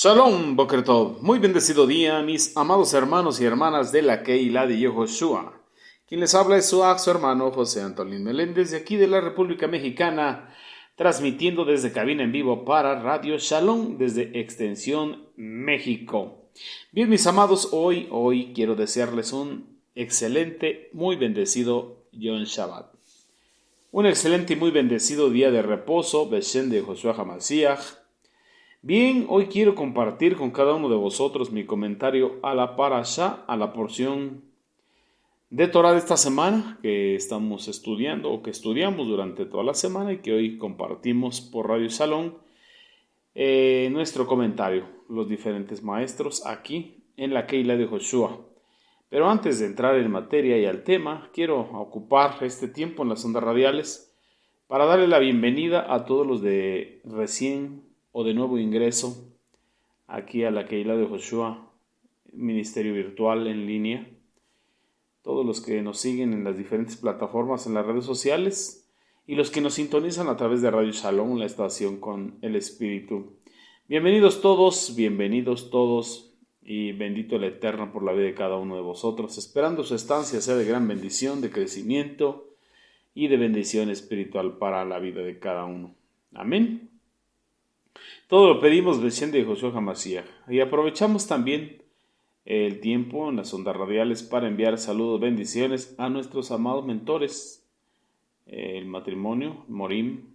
Shalom, Boker Tov. Muy bendecido día, mis amados hermanos y hermanas de la Keilah de Yehoshua. Quien les habla es su hermano José Antolín Meléndez, de aquí de la República Mexicana, transmitiendo desde cabina en vivo para Radio Shalom desde Extensión México. Bien, mis amados, hoy quiero desearles un excelente, muy bendecido Yom Shabbat. Un excelente y muy bendecido día de reposo, Beshem de Josué HaMashiach. Bien, hoy quiero compartir con cada uno de vosotros mi comentario a la parashá, a la porción de Torah de esta semana que estamos estudiando o que estudiamos durante toda la semana y que hoy compartimos por Radio Salón nuestro comentario, los diferentes maestros aquí en la Keilah de Joshua. Pero antes de entrar en materia y al tema, quiero ocupar este tiempo en las ondas radiales para darle la bienvenida a todos los de recién o de nuevo ingreso aquí a la Keilah de Joshua, ministerio virtual en línea, todos los que nos siguen en las diferentes plataformas en las redes sociales y los que nos sintonizan a través de Radio Shalom, la estación con el Espíritu. Bienvenidos todos y bendito el Eterno por la vida de cada uno de vosotros, esperando su estancia sea de gran bendición, de crecimiento y de bendición espiritual para la vida de cada uno. Amén. Todo lo pedimos Beshem de Josué HaMashiach. Y aprovechamos también el tiempo en las ondas radiales para enviar saludos, bendiciones a nuestros amados mentores, el matrimonio, Morim,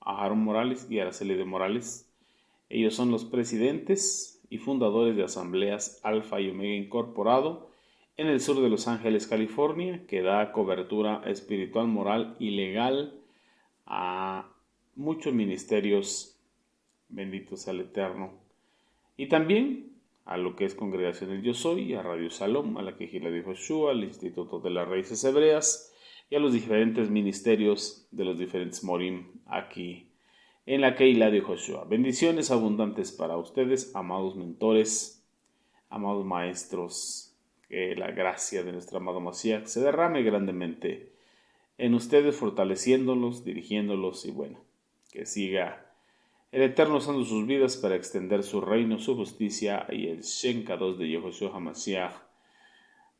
Aharon Morales y Araceli de Morales. Ellos son los presidentes y fundadores de Asambleas Alfa y Omega Incorporado en el sur de Los Ángeles, California, que da cobertura espiritual, moral y legal a muchos ministerios. Bendito sea el Eterno. Y también a lo que es Congregación del Yo Soy, a Radio Shalom, a la Keilah de Joshua, al Instituto de las Raíces Hebreas y a los diferentes ministerios de los diferentes Morim aquí en la Keilah de Joshua. Bendiciones abundantes para ustedes, amados mentores, amados maestros. Que la gracia de nuestro amado Mashiach se derrame grandemente en ustedes, fortaleciéndolos, dirigiéndolos y bueno, que siga el Eterno usando sus vidas para extender su reino, su justicia y el Shem Kadosh de Yehoshua HaMashiach.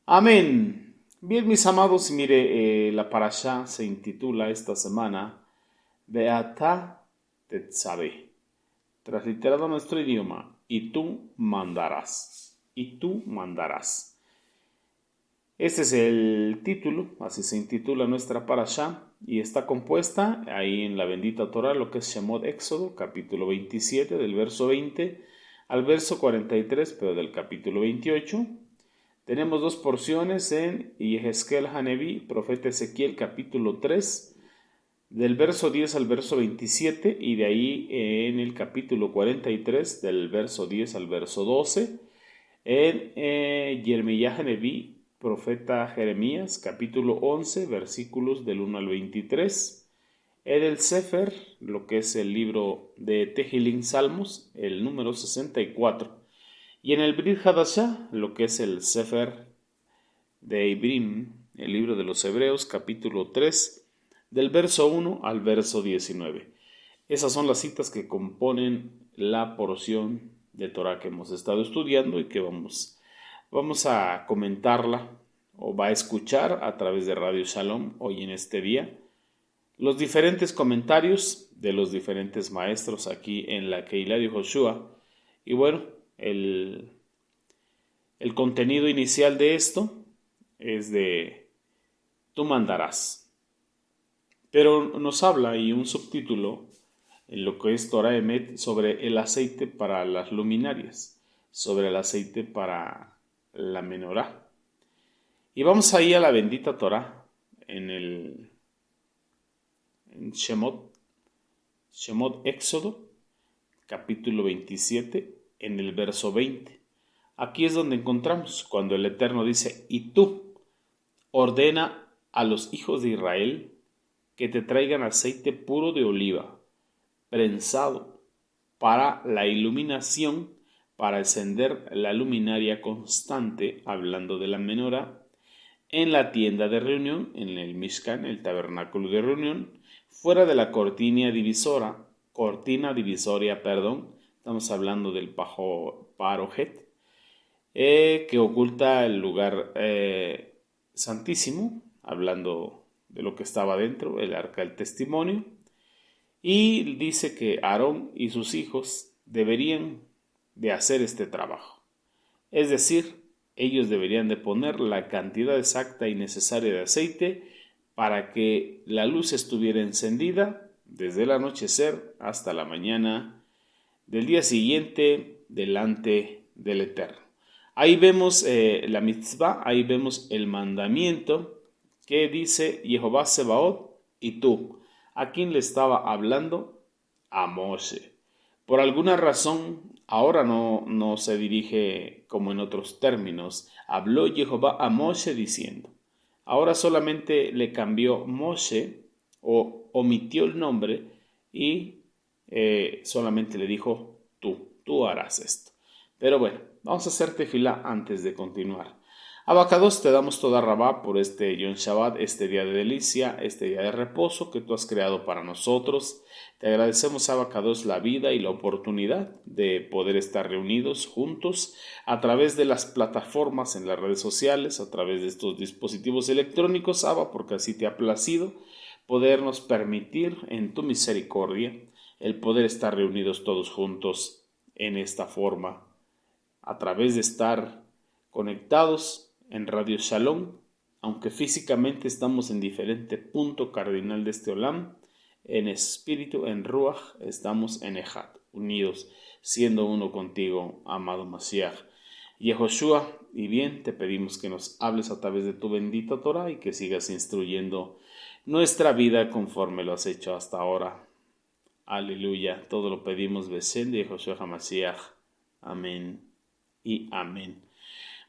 Amén. Bien, mis amados, mire, la parashá se intitula esta semana Beata Tetzaveh, transliterado a nuestro idioma, y tú mandarás. Y tú mandarás. Este es el título, así se intitula nuestra parashá, y está compuesta ahí en la bendita Torah, lo que es Shemot Éxodo, capítulo 27, del verso 20 al verso 43, pero del capítulo 28. Tenemos dos porciones en Yehezkel Haneví, profeta Ezequiel, capítulo 3, del verso 10 al verso 27, y de ahí en el capítulo 43, del verso 10 al verso 12, en Yermiyah Haneví, profeta Jeremías, capítulo 11, versículos del 1 al 23. En el Sefer, lo que es el libro de Tehillim Salmos, el número 64. Y en el Brit Hadashah, lo que es el Sefer de Ibrim, el libro de los Hebreos, capítulo 3, del verso 1 al verso 19. Esas son las citas que componen la porción de Torah que hemos estado estudiando y que vamos a comentarla o va a escuchar a través de Radio Shalom hoy en este día los diferentes comentarios de los diferentes maestros aquí en la Keilah de Joshua. Y bueno, el contenido inicial de esto es de tú mandarás. Pero nos habla y un subtítulo en lo que es Torah Emet sobre el aceite para las luminarias, sobre el aceite para la menorá. Y vamos ahí a la bendita Torah en Shemot Éxodo, capítulo 27, en el verso 20. Aquí es donde encontramos cuando el Eterno dice: y tú ordena a los hijos de Israel que te traigan aceite puro de oliva, prensado, para la iluminación, para encender la luminaria constante, hablando de la menorá, en la tienda de reunión, en el Mishkan, el tabernáculo de reunión, fuera de la cortina divisoria, Estamos hablando del Parojet, que oculta el lugar santísimo, hablando de lo que estaba dentro, el arca del testimonio. Y dice que Aarón y sus hijos deberían de hacer este trabajo. Es decir, ellos deberían de poner la cantidad exacta y necesaria de aceite para que la luz estuviera encendida desde el anochecer hasta la mañana del día siguiente delante del Eterno. Ahí vemos la mitzvah, ahí vemos el mandamiento que dice Jehová Sebaot y tú. ¿A quién le estaba hablando? A Moshe. Por alguna razón, ahora no se dirige como en otros términos. Habló Jehová a Moshe diciendo. Ahora solamente le cambió Moshe o omitió el nombre y solamente le dijo tú harás esto. Pero bueno, vamos a hacer tefilá antes de continuar. Abacados, te damos toda rabá por este Yom Shabbat, este día de delicia, este día de reposo que tú has creado para nosotros. Te agradecemos, Abacados, la vida y la oportunidad de poder estar reunidos juntos a través de las plataformas en las redes sociales, a través de estos dispositivos electrónicos, Abba, porque así te ha placido podernos permitir en tu misericordia el poder estar reunidos todos juntos en esta forma, a través de estar conectados en Radio Shalom, aunque físicamente estamos en diferente punto cardinal de este Olam, en espíritu, en Ruach, estamos en Ejad, unidos, siendo uno contigo, amado Mashiach. Yehoshua, y bien, te pedimos que nos hables a través de tu bendita Torah y que sigas instruyendo nuestra vida conforme lo has hecho hasta ahora. Aleluya, todo lo pedimos, Besén de Yehoshua HaMashiach. Amén y amén.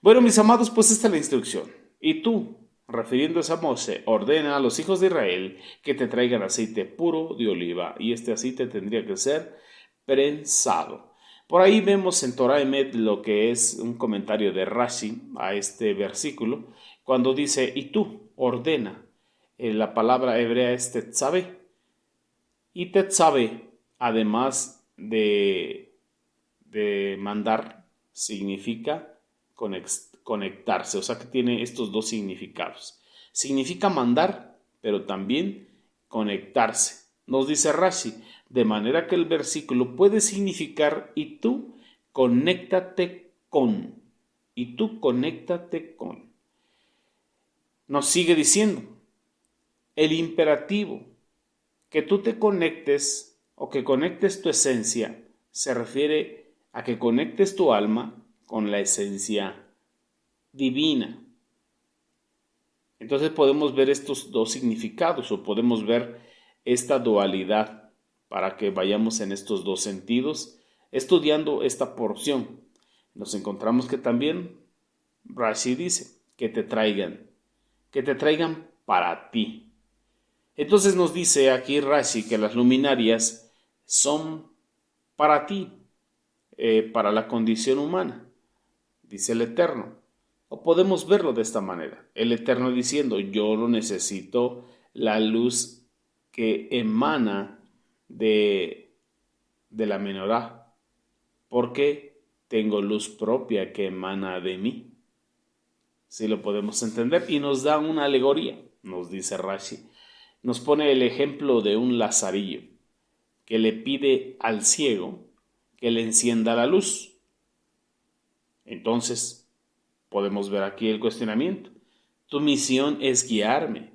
Bueno, mis amados, pues esta es la instrucción. Y tú, refiriéndose a Moshe, ordena a los hijos de Israel que te traigan aceite puro de oliva, y este aceite tendría que ser prensado. Por ahí vemos en Torah Emet lo que es un comentario de Rashi a este versículo, cuando dice, y tú, ordena. La palabra hebrea es tetzabe, y tetzabe, además de mandar, significa conectarse, o sea que tiene estos dos significados. Significa mandar, pero también conectarse. Nos dice Rashi, de manera que el versículo puede significar y tú conéctate con. Y tú conéctate con. Nos sigue diciendo, el imperativo, que tú te conectes o que conectes tu esencia, se refiere a que conectes tu alma con la esencia divina. Entonces podemos ver estos dos significados o podemos ver esta dualidad para que vayamos en estos dos sentidos estudiando esta porción. Nos encontramos que también Rashi dice que te traigan para ti. Entonces nos dice aquí Rashi que las luminarias son para ti, para la condición humana, dice el Eterno. O podemos verlo de esta manera, el Eterno diciendo, yo no necesito la luz que emana de la menorá, porque tengo luz propia que emana de mí. Si lo podemos entender, y nos da una alegoría, nos dice Rashi. Nos pone el ejemplo de un lazarillo que le pide al ciego que le encienda la luz. Entonces, podemos ver aquí el cuestionamiento. Tu misión es guiarme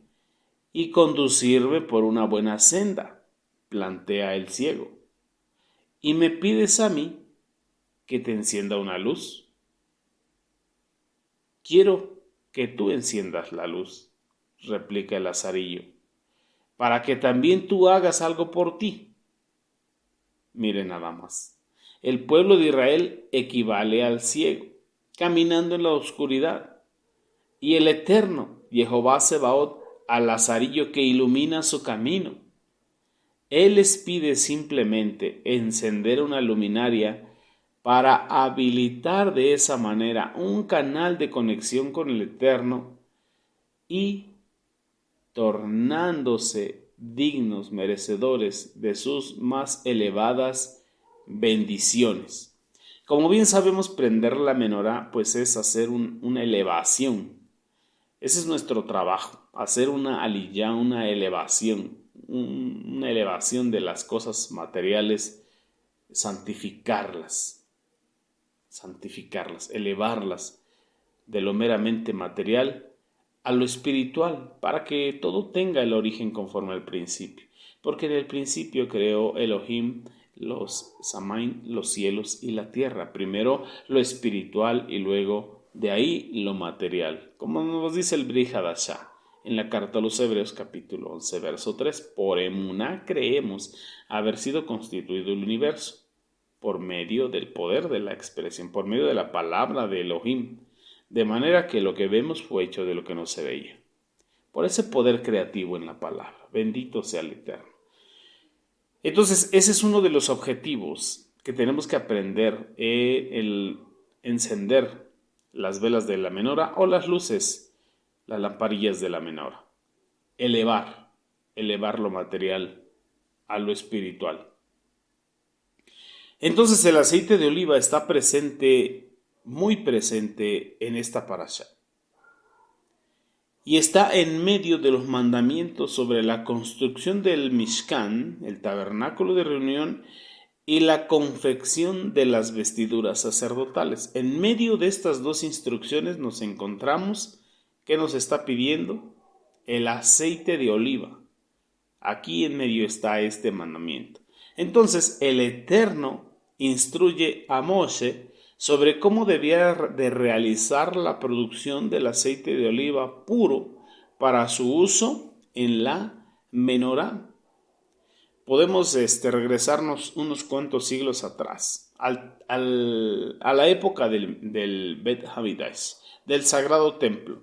y conducirme por una buena senda, plantea el ciego. Y me pides a mí que te encienda una luz. Quiero que tú enciendas la luz, replica el lazarillo, para que también tú hagas algo por ti. Miren nada más. El pueblo de Israel equivale al ciego, caminando en la oscuridad, y el Eterno, Jehová Sebaot, al lazarillo que ilumina su camino. Él les pide simplemente encender una luminaria para habilitar de esa manera un canal de conexión con el Eterno y tornándose dignos, merecedores de sus más elevadas bendiciones. Como bien sabemos, prender la menorá pues es hacer una elevación. Ese es nuestro trabajo, hacer una aliyá, una elevación de las cosas materiales, santificarlas, elevarlas de lo meramente material a lo espiritual, para que todo tenga el origen conforme al principio. Porque en el principio creó Elohim los Samaim, los cielos y la tierra. Primero lo espiritual y luego de ahí lo material. Como nos dice el Brit Hadashah en la carta a los Hebreos capítulo 11 verso 3. Por emuná creemos haber sido constituido el universo por medio del poder de la expresión, por medio de la palabra de Elohim, de manera que lo que vemos fue hecho de lo que no se veía. Por ese poder creativo en la palabra. Bendito sea el Eterno. Entonces, ese es uno de los objetivos que tenemos que aprender, el encender las velas de la menora o las luces, las lamparillas de la menora. Elevar lo material a lo espiritual. Entonces el aceite de oliva está presente, muy presente en esta parasha. Y está en medio de los mandamientos sobre la construcción del Mishkan, el tabernáculo de reunión, y la confección de las vestiduras sacerdotales. En medio de estas dos instrucciones nos encontramos, ¿qué nos está pidiendo? El aceite de oliva. Aquí en medio está este mandamiento. Entonces el Eterno instruye a Moshe sobre cómo debía de realizar la producción del aceite de oliva puro para su uso en la menorá. Podemos regresarnos unos cuantos siglos atrás, a la época del Bet Hamidash, del Sagrado Templo.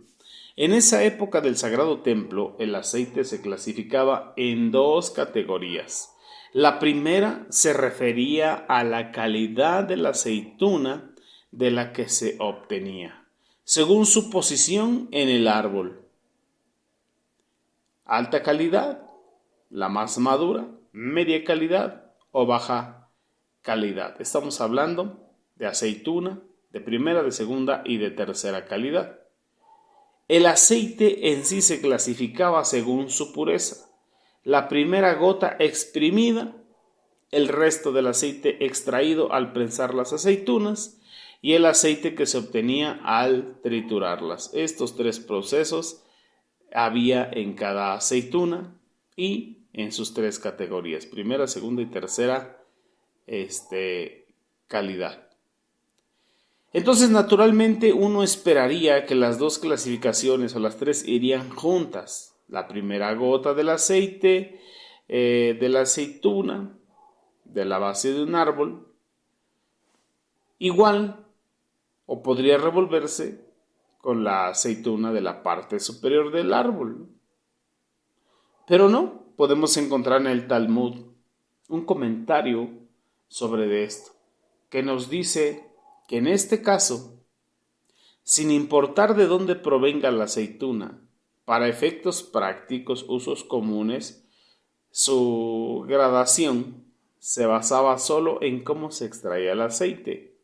En esa época del Sagrado Templo, el aceite se clasificaba en dos categorías. La primera se refería a la calidad de la aceituna de la que se obtenía, según su posición en el árbol. Alta calidad, la más madura, media calidad o baja calidad. Estamos hablando de aceituna de primera, de segunda y de tercera calidad. El aceite en sí se clasificaba según su pureza. La primera gota exprimida, el resto del aceite extraído al prensar las aceitunas y el aceite que se obtenía al triturarlas. Estos tres procesos había en cada aceituna y en sus tres categorías, primera, segunda y tercera calidad. Entonces, naturalmente, uno esperaría que las dos clasificaciones o las tres irían juntas. La primera gota del aceite, de la aceituna, de la base de un árbol, igual o podría revolverse con la aceituna de la parte superior del árbol. Pero no, podemos encontrar en el Talmud un comentario sobre esto, que nos dice que en este caso, sin importar de dónde provenga la aceituna, para efectos prácticos, usos comunes, su gradación se basaba solo en cómo se extraía el aceite.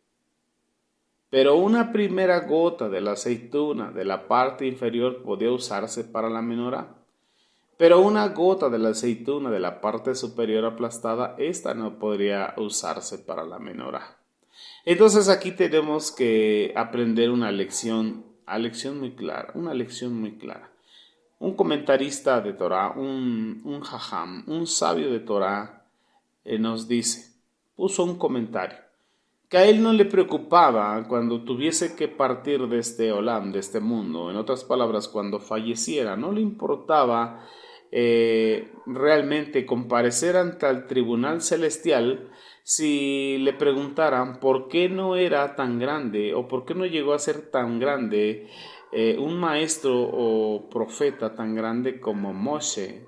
Pero una primera gota de la aceituna de la parte inferior podía usarse para la menorá. Pero una gota de la aceituna de la parte superior aplastada, esta no podría usarse para la menorá. Entonces aquí tenemos que aprender una lección muy clara. Un comentarista de Torah, un jajam, un sabio de Torah, puso un comentario, que a él no le preocupaba cuando tuviese que partir de este olam, de este mundo. En otras palabras, cuando falleciera, no le importaba realmente comparecer ante el tribunal celestial si le preguntaran por qué no era tan grande o por qué no llegó a ser tan grande un maestro o profeta tan grande como Moshe.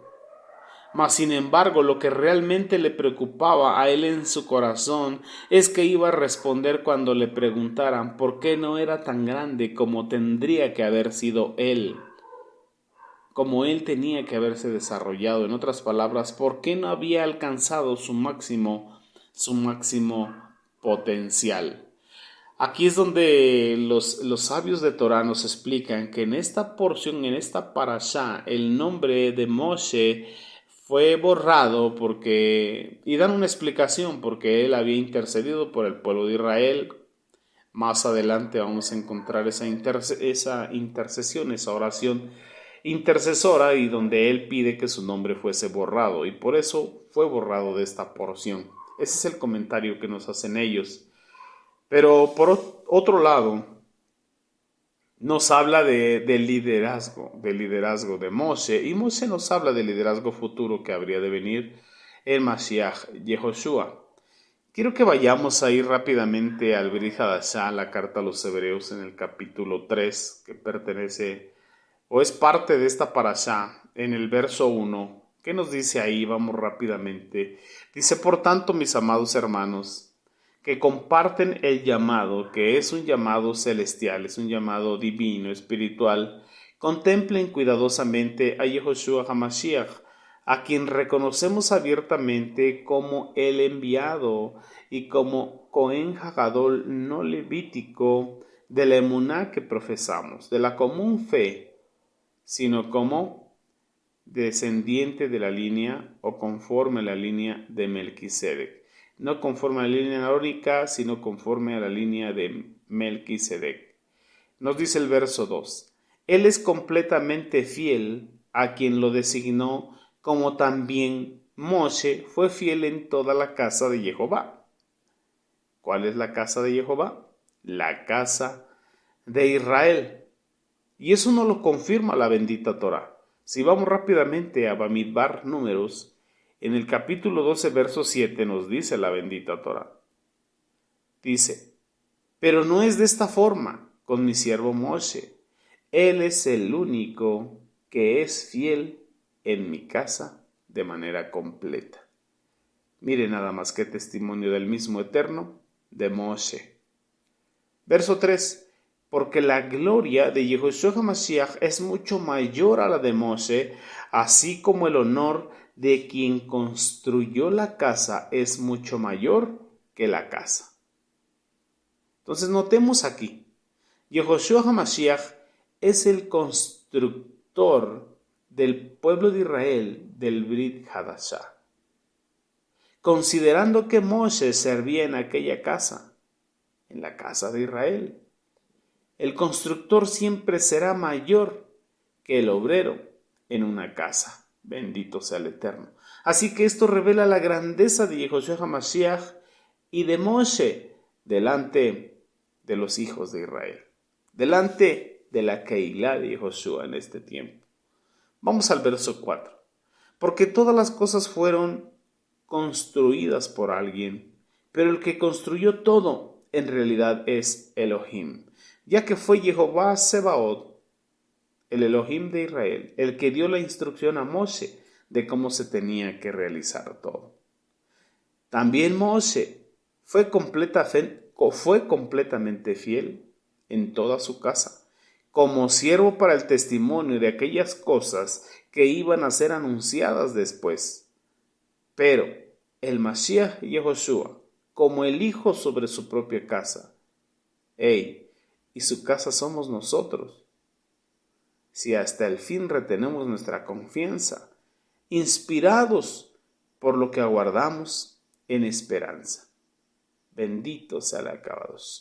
Mas sin embargo, lo que realmente le preocupaba a él en su corazón es que iba a responder cuando le preguntaran por qué no era tan grande como tendría que haber sido él, como él tenía que haberse desarrollado. En otras palabras, por qué no había alcanzado su máximo su máximo potencial. Aquí es donde los sabios de Torah nos explican que en esta porción, en esta parashá, el nombre de Moshe fue borrado y dan una explicación porque él había intercedido por el pueblo de Israel. Más adelante vamos a encontrar esa intercesión, esa oración intercesora, y donde él pide que su nombre fuese borrado, y por eso fue borrado de esta porción. Ese es el comentario que nos hacen ellos. Pero por otro lado, nos habla del liderazgo de Moshe, y Moshe nos habla del liderazgo futuro que habría de venir el Mashiach Yehoshua. Quiero que vayamos a ir rápidamente al Brit Hadashah, la carta a los Hebreos, en el capítulo 3, que pertenece o es parte de esta parashá, en el verso 1. ¿Qué nos dice ahí? Vamos rápidamente. Dice: por tanto, mis amados hermanos, que comparten el llamado, que es un llamado celestial, es un llamado divino, espiritual, contemplen cuidadosamente a Yehoshua HaMashiach, a quien reconocemos abiertamente como el enviado y como Cohen Hagadol no levítico de la emuná que profesamos, de la común fe, sino como descendiente de la línea o conforme a la línea de Melquisedec. No conforme a la línea arónica, sino conforme a la línea de Melquisedec. Nos dice el verso 2: Él es completamente fiel a quien lo designó, como también Moshe fue fiel en toda la casa de Jehová. ¿Cuál es la casa de Jehová? La casa de Israel. Y eso nos lo confirma la bendita Torah. Si vamos rápidamente a Bamidbar, Números, en el capítulo 12, verso 7, nos dice la bendita Torah. Dice: pero no es de esta forma con mi siervo Moshe. Él es el único que es fiel en mi casa de manera completa. Mire nada más que testimonio del mismo Eterno de Moshe. Verso 3. Porque la gloria de Yehoshua HaMashiach es mucho mayor a la de Moshe, así como el honor de quien construyó la casa es mucho mayor que la casa. Entonces notemos aquí, Yehoshua HaMashiach es el constructor del pueblo de Israel del Brit Hadashah. Considerando que Moshe servía en aquella casa, en la casa de Israel, el constructor siempre será mayor que el obrero en una casa. Bendito sea el Eterno. Así que esto revela la grandeza de Yehoshua HaMashiach y de Moshe delante de los hijos de Israel, delante de la Keilah de Yehoshua en este tiempo. Vamos al verso 4. Porque todas las cosas fueron construidas por alguien, pero el que construyó todo en realidad es Elohim, ya que fue Jehová Sebaot, el Elohim de Israel, el que dio la instrucción a Moshe de cómo se tenía que realizar todo. También Moshe fue completamente fiel en toda su casa, como siervo para el testimonio de aquellas cosas que iban a ser anunciadas después. Pero el Mashiach Yehoshua, como el hijo sobre su propia casa, y su casa somos nosotros, si hasta el fin retenemos nuestra confianza, inspirados por lo que aguardamos en esperanza. Bendito sea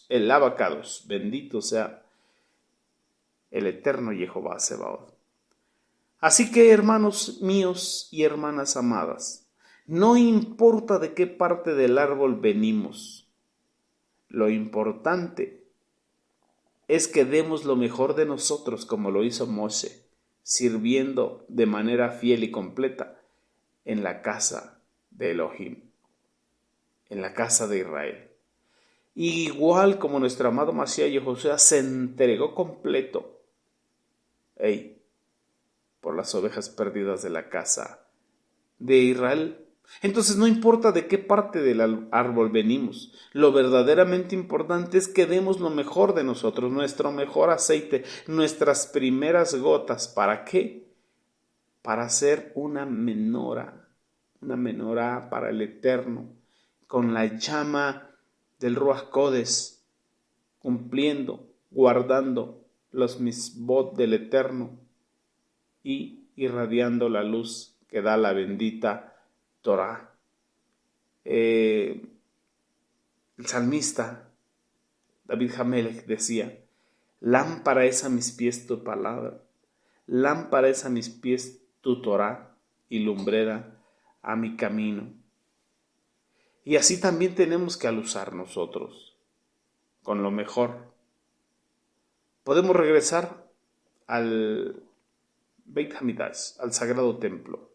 el Abacados, bendito sea el eterno Jehová Sebaot. Así que, hermanos míos y hermanas amadas, no importa de qué parte del árbol venimos, lo importante es que demos lo mejor de nosotros como lo hizo Moshe, sirviendo de manera fiel y completa en la casa de Elohim, en la casa de Israel. Y igual como nuestro amado Mashiach Yehoshua se entregó completo por las ovejas perdidas de la casa de Israel. Entonces no importa de qué parte del árbol venimos, lo verdaderamente importante es que demos lo mejor de nosotros, nuestro mejor aceite, nuestras primeras gotas. ¿Para qué? Para hacer una menorá para el Eterno, con la llama del Ruach Codes, cumpliendo, guardando los misbot del Eterno y irradiando la luz que da la bendita Torah. El salmista David Hamelech decía: lámpara es a mis pies tu palabra, lámpara es a mis pies tu Torah y lumbrera a mi camino. Y así también tenemos que alusar nosotros con lo mejor. Podemos regresar al Beit Hamidash, al Sagrado Templo.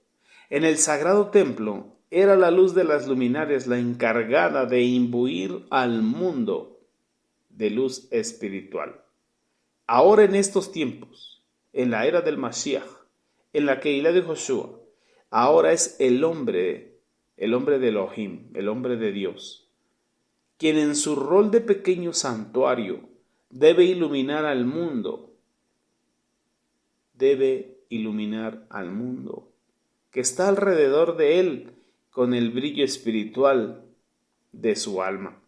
En el Sagrado Templo era la luz de las luminarias la encargada de imbuir al mundo de luz espiritual. Ahora en estos tiempos, en la era del Mashiach, en la Keilah de Joshua, ahora es el hombre de Elohim, el hombre de Dios, quien en su rol de pequeño santuario debe iluminar al mundo, que está alrededor de él con el brillo espiritual de su alma.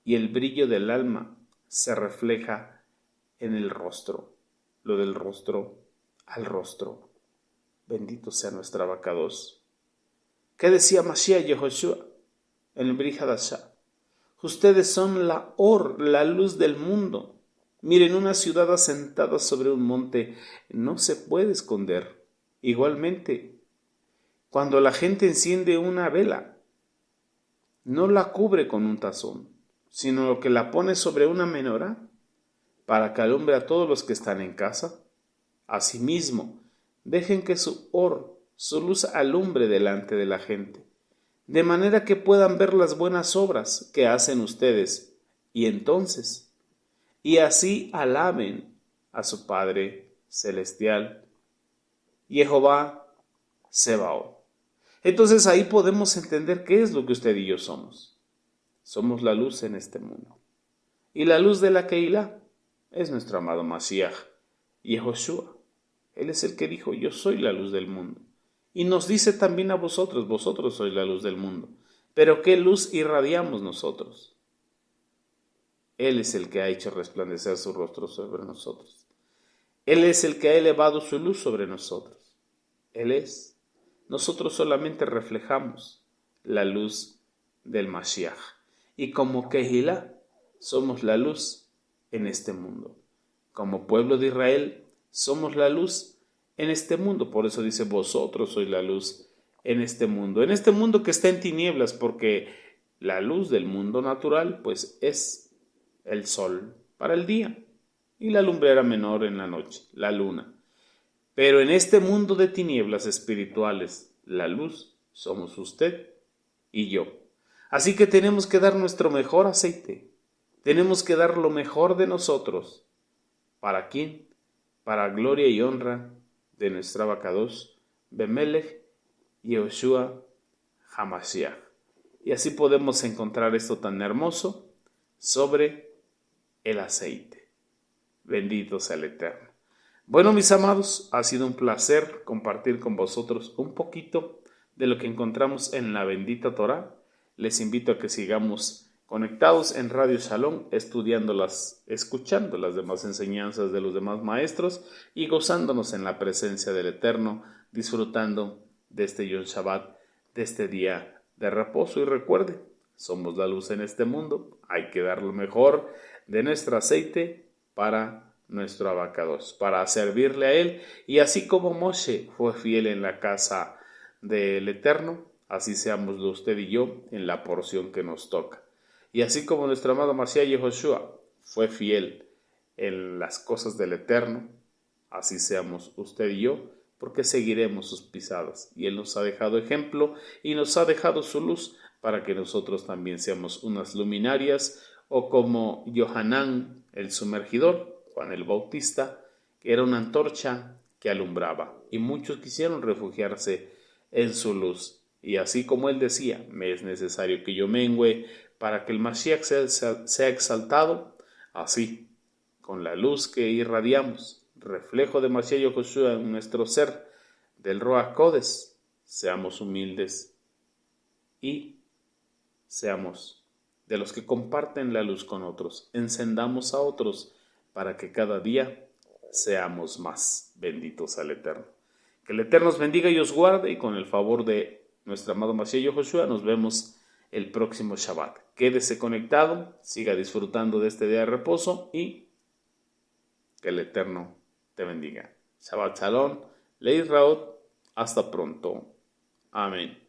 Y el brillo del alma se refleja en el rostro, lo del rostro al rostro. Bendito sea nuestra Abacados. ¿Qué decía Mashiach Yehoshua en el Brit Hadashah? Ustedes son la luz del mundo. Miren, una ciudad asentada sobre un monte no se puede esconder. Igualmente, cuando la gente enciende una vela, no la cubre con un tazón, sino que la pone sobre una menorá para que alumbre a todos los que están en casa. Asimismo, dejen que su luz alumbre delante de la gente, de manera que puedan ver las buenas obras que hacen ustedes, y así alaben a su Padre Celestial, Jehová Sebaot. Entonces ahí podemos entender qué es lo que usted y yo somos. Somos la luz en este mundo. Y la luz de la Keilah es nuestro amado Mashiach, Yehoshua. Él es el que dijo: yo soy la luz del mundo. Y nos dice también a vosotros: vosotros sois la luz del mundo. Pero ¿qué luz irradiamos nosotros? Él es el que ha hecho resplandecer su rostro sobre nosotros. Él es el que ha elevado su luz sobre nosotros. Él es. Nosotros solamente reflejamos la luz del Mashiach. Y como Keilah somos la luz en este mundo. Como pueblo de Israel somos la luz en este mundo. Por eso dice: vosotros sois la luz en este mundo que está en tinieblas, porque la luz del mundo natural pues es el sol para el día y la lumbrera menor en la noche, la luna. Pero en este mundo de tinieblas espirituales, la luz somos usted y yo. Así que tenemos que dar nuestro mejor aceite, tenemos que dar lo mejor de nosotros. ¿Para quién? Para gloria y honra de nuestra Abacados, Bemelech, Yehoshua, Hamashiach. Y así podemos encontrar esto tan hermoso sobre el aceite. Bendito sea el Eterno. Bueno, mis amados, ha sido un placer compartir con vosotros un poquito de lo que encontramos en la bendita Torah. Les invito a que sigamos conectados en Radio Shalom, escuchando las demás enseñanzas de los demás maestros y gozándonos en la presencia del Eterno, disfrutando de este Yom Shabbat, de este día de reposo. Y recuerde, somos la luz en este mundo, hay que dar lo mejor de nuestro aceite para nuestro Abacados, para servirle a él. Y así como Moshe fue fiel en la casa del Eterno, así seamos usted y yo en la porción que nos toca. Y así como nuestro amado Mashiach Yehoshua fue fiel en las cosas del Eterno, así seamos usted y yo, porque seguiremos sus pisadas. Y él nos ha dejado ejemplo y nos ha dejado su luz para que nosotros también seamos unas luminarias, o como Yohanan el sumergidor, Juan el Bautista, que era una antorcha que alumbraba, y muchos quisieron refugiarse en su luz. Y así como él decía: me es necesario que yo mengüe para que el Mashiach sea exaltado, así, con la luz que irradiamos, reflejo de Mashiach Yehoshua en nuestro ser, del Ruach Codes, seamos humildes y seamos de los que comparten la luz con otros, encendamos a otros para que cada día seamos más. Benditos al Eterno. Que el Eterno os bendiga y os guarde, y con el favor de nuestro amado Mashiach Yahushua nos vemos el próximo Shabbat. Quédese conectado, siga disfrutando de este día de reposo y que el Eterno te bendiga. Shabbat Shalom, Leid Raot, hasta pronto. Amén.